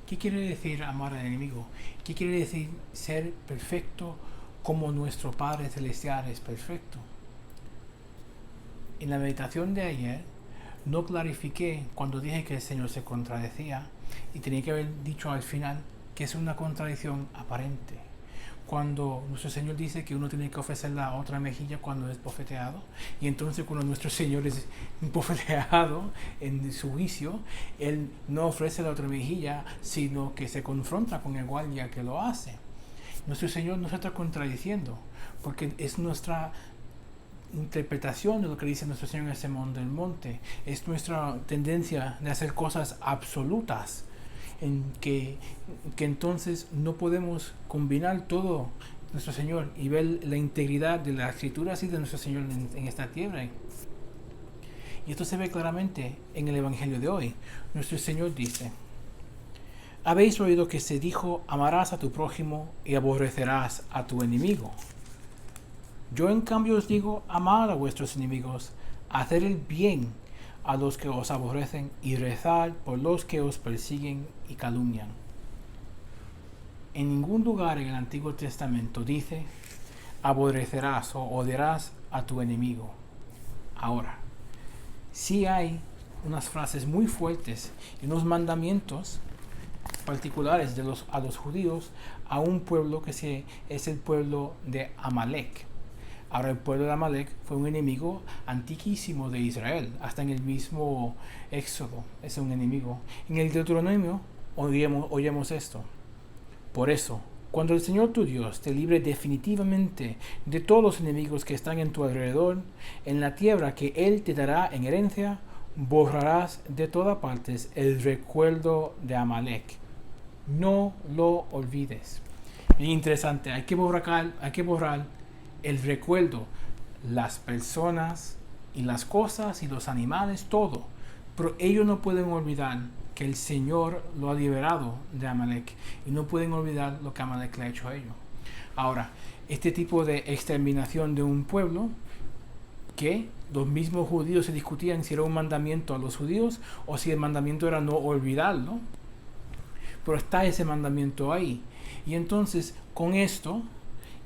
¿Qué quiere decir amar al enemigo? ¿Qué quiere decir ser perfecto como nuestro Padre Celestial es perfecto? En la meditación de ayer no clarifiqué cuando dije que el Señor se contradecía y tenía que haber dicho al final que es una contradicción aparente. Cuando nuestro Señor dice que uno tiene que ofrecer la otra mejilla cuando es bofeteado, y entonces cuando nuestro Señor es bofeteado en su juicio, Él no ofrece la otra mejilla, sino que se confronta con el guardia que lo hace. Nuestro Señor nos está contradiciendo, porque es nuestra interpretación de lo que dice nuestro Señor en el Sermón del Monte. Es nuestra tendencia de hacer cosas absolutas, en que entonces no podemos combinar todo nuestro Señor y ver la integridad de las escrituras y de nuestro Señor en esta tierra. Y esto se ve claramente en el Evangelio de hoy. Nuestro Señor dice: habéis oído que se dijo, amarás a tu prójimo y aborrecerás a tu enemigo. Yo en cambio os digo, amad a vuestros enemigos, hacer el bien a los que os aborrecen y rezar por los que os persiguen y calumnian. En ningún lugar en el Antiguo Testamento dice, aborrecerás o odiarás a tu enemigo. Ahora, sí hay unas frases muy fuertes y unos mandamientos particulares a los judíos, a un pueblo que es el pueblo de Amalek. Ahora, el pueblo de Amalek fue un enemigo antiquísimo de Israel, hasta en el mismo Éxodo es un enemigo. En el Deuteronomio oímos esto: por eso, cuando el Señor tu Dios te libre definitivamente de todos los enemigos que están en tu alrededor, en la tierra que Él te dará en herencia, borrarás de todas partes el recuerdo de Amalek. No lo olvides. Bien interesante, hay que borrar el recuerdo, las personas y las cosas y los animales, todo. Pero ellos no pueden olvidar que el Señor lo ha liberado de Amalek y no pueden olvidar lo que Amalek le ha hecho a ellos. Ahora, este tipo de exterminación de un pueblo, que los mismos judíos se discutían si era un mandamiento a los judíos o si el mandamiento era no olvidarlo, pero está ese mandamiento ahí. Y entonces, con esto,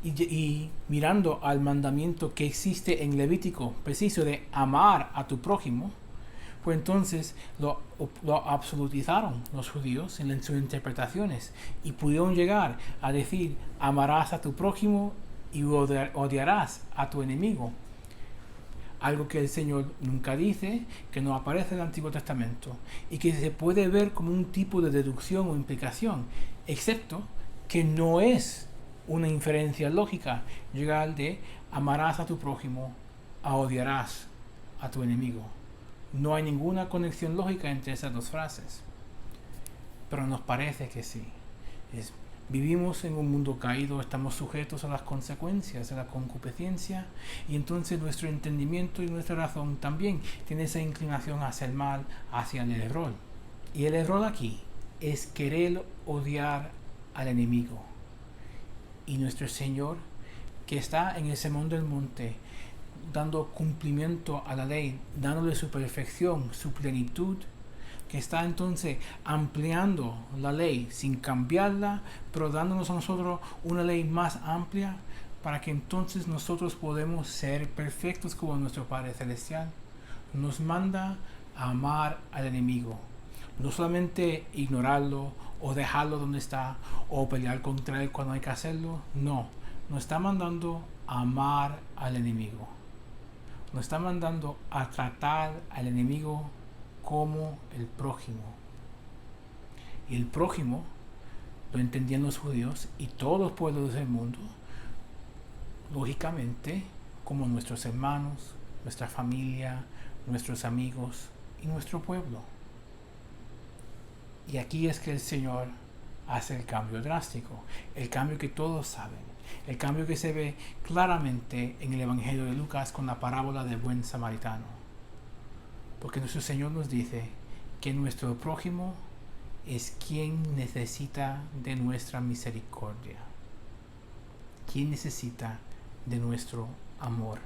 y mirando al mandamiento que existe en Levítico, preciso de amar a tu prójimo, pues entonces lo absolutizaron los judíos en sus interpretaciones y pudieron llegar a decir, amarás a tu prójimo y odiarás a tu enemigo. Algo que el Señor nunca dice, que no aparece en el Antiguo Testamento y que se puede ver como un tipo de deducción o implicación, excepto que no es una inferencia lógica llegar de amarás a tu prójimo a odiarás a tu enemigo. No hay ninguna conexión lógica entre esas dos frases, pero nos parece que sí. Vivimos en un mundo caído, estamos sujetos a las consecuencias de la concupiscencia y entonces nuestro entendimiento y nuestra razón también tiene esa inclinación hacia el mal, hacia el error. Y el error aquí es querer odiar al enemigo. Y nuestro Señor, que está en el Sermón del Monte, dando cumplimiento a la ley, dándole su perfección, su plenitud, que está entonces ampliando la ley sin cambiarla, pero dándonos a nosotros una ley más amplia para que entonces nosotros podemos ser perfectos como nuestro Padre Celestial. Nos manda a amar al enemigo, no solamente ignorarlo o dejarlo donde está o pelear contra él cuando hay que hacerlo, no, nos está mandando a amar al enemigo. Nos está mandando a tratar al enemigo como el prójimo. Y el prójimo lo entendían los judíos y todos los pueblos del mundo, lógicamente, como nuestros hermanos, nuestra familia, nuestros amigos y nuestro pueblo. Y aquí es que el Señor hace el cambio drástico, el cambio que todos saben, el cambio que se ve claramente en el Evangelio de Lucas con la parábola del buen samaritano. Porque nuestro Señor nos dice que nuestro prójimo es quien necesita de nuestra misericordia, quien necesita de nuestro amor.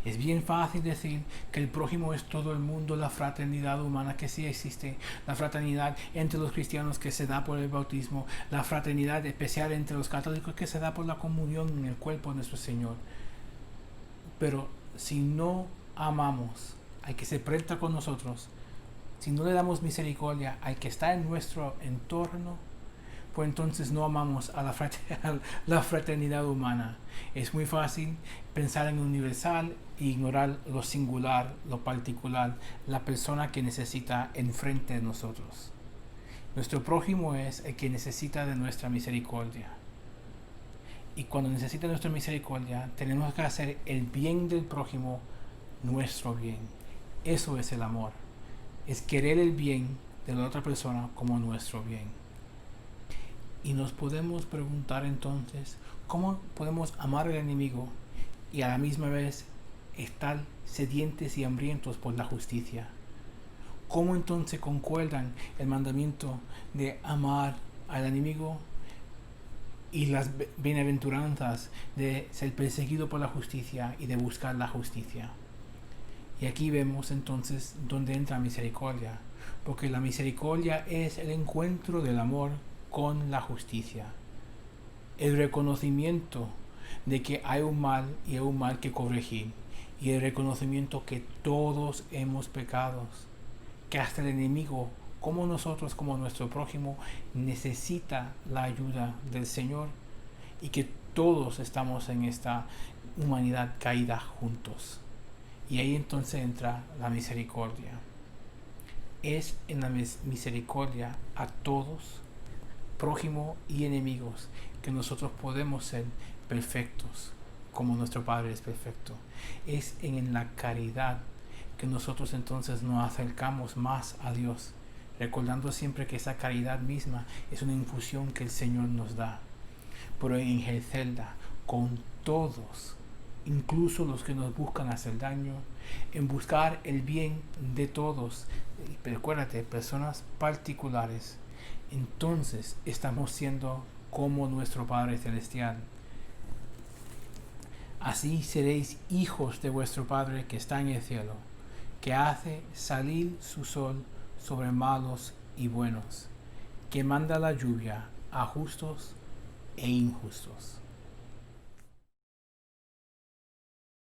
Es bien fácil decir que el prójimo es todo el mundo, la fraternidad humana que sí existe, la fraternidad entre los cristianos que se da por el bautismo, la fraternidad especial entre los católicos que se da por la comunión en el cuerpo de nuestro Señor. Pero si no amamos al que se presta con nosotros, si no le damos misericordia al que está en nuestro entorno, pues entonces no amamos a la fraternidad humana. Es muy fácil pensar en lo universal e ignorar lo singular, lo particular, la persona que necesita enfrente de nosotros. Nuestro prójimo es el que necesita de nuestra misericordia. Y cuando necesita nuestra misericordia, tenemos que hacer el bien del prójimo nuestro bien. Eso es el amor. Es querer el bien de la otra persona como nuestro bien. Y nos podemos preguntar entonces, ¿cómo podemos amar al enemigo y a la misma vez estar sedientes y hambrientos por la justicia? ¿Cómo entonces concuerdan el mandamiento de amar al enemigo y las bienaventuranzas de ser perseguido por la justicia y de buscar la justicia? Y aquí vemos entonces dónde entra misericordia, porque la misericordia es el encuentro del amor con la justicia, el reconocimiento de que hay un mal y hay un mal que corregir, y el reconocimiento que todos hemos pecado, que hasta el enemigo, como nosotros, como nuestro prójimo, necesita la ayuda del Señor, y que todos estamos en esta humanidad caída juntos. Y ahí entonces entra la misericordia. Es en la misericordia a todos, prójimo y enemigos, que nosotros podemos ser perfectos como nuestro Padre es perfecto. Es en la caridad que nosotros entonces nos acercamos más a Dios, recordando siempre que esa caridad misma es una infusión que el Señor nos da, pero en ejercerla con todos, incluso los que nos buscan hacer daño, en buscar el bien de todos. Pero acuérdate, personas particulares. Entonces estamos siendo como nuestro Padre Celestial. Así seréis hijos de vuestro Padre que está en el cielo, que hace salir su sol sobre malos y buenos, que manda la lluvia a justos e injustos.